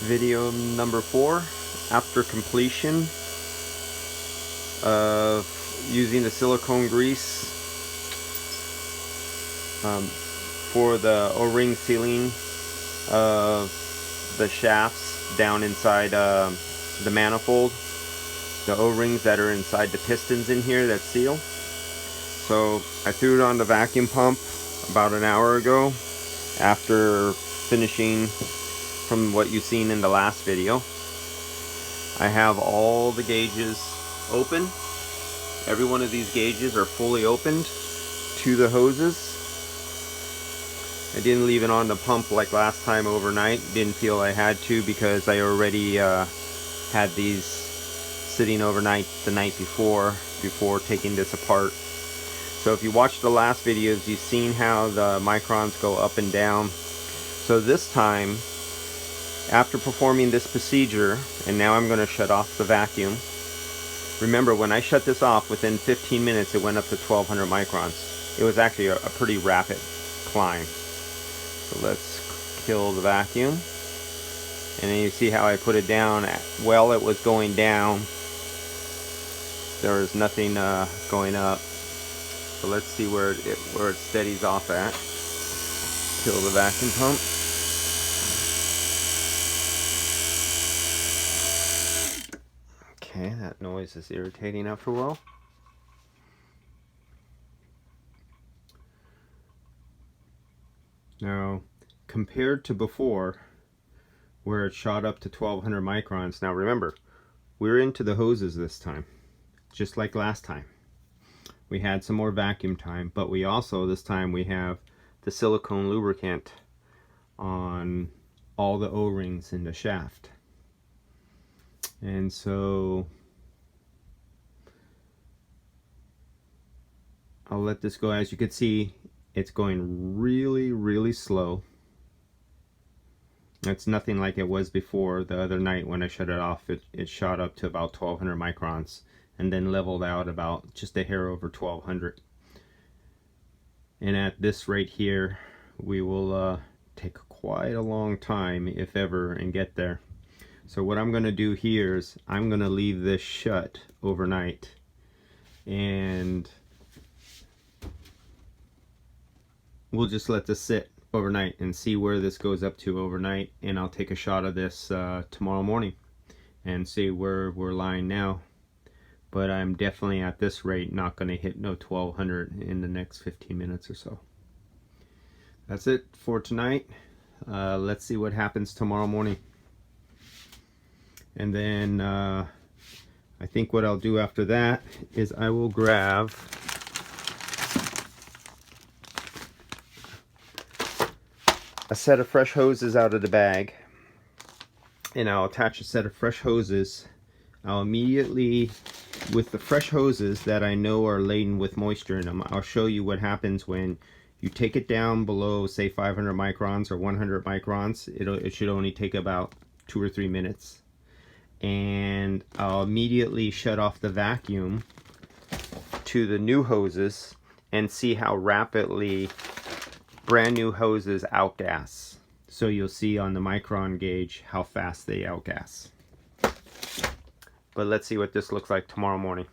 Video number 4, after completion of using the silicone grease for the O-ring sealing of the shafts down inside the manifold, the O-rings that are inside the pistons in here that seal. So I threw it on the vacuum pump about an hour ago after finishing from what you've seen in the last video. I have all the gauges open. Every one of these gauges are fully opened to the hoses. I didn't leave it on the pump like last time overnight. Didn't feel I had to because I already had these sitting overnight the night before taking this apart. So if you watched the last videos, you've seen how the microns go up and down. So this time, after performing this procedure, and now I'm going to shut off the vacuum. Remember, when I shut this off, within 15 minutes it went up to 1200 microns. It was actually a pretty rapid climb. So let's kill the vacuum. And then you see how I put it down. While it was going down, there was nothing going up. So let's see where it steadies off at. Kill the vacuum pump. Okay, that noise is irritating after a while. Now, compared to before, where it shot up to 1200 microns, now remember, we're into the hoses this time, just like last time. We had some more vacuum time, but we also, this time, we have the silicone lubricant on all the O-rings in the shaft. And so I'll let this go. As you can see, it's going really slow. It's nothing like it was before. The other night when I shut it off, it shot up to about 1200 microns and then leveled out about just a hair over 1200. And at this rate here, we will take quite a long time, if ever, and get there. So what I'm going to do here is I'm going to leave this shut overnight, and we'll just let this sit overnight and see where this goes up to overnight, and I'll take a shot of this tomorrow morning and see where we're lying now. But I'm definitely at this rate not going to hit no 1200 in the next 15 minutes or so. That's it for tonight. Let's see what happens tomorrow morning. And then I think what I'll do after that is I will grab a set of fresh hoses out of the bag, and I'll attach a set of fresh hoses. I'll immediately, with the fresh hoses that I know are laden with moisture in them, I'll show you what happens when you take it down below, say 500 microns or 100 microns. It should only take about 2 or 3 minutes. And I'll immediately shut off the vacuum to the new hoses and see how rapidly brand new hoses outgas. So you'll see on the micron gauge how fast they outgas. But let's see what this looks like tomorrow morning.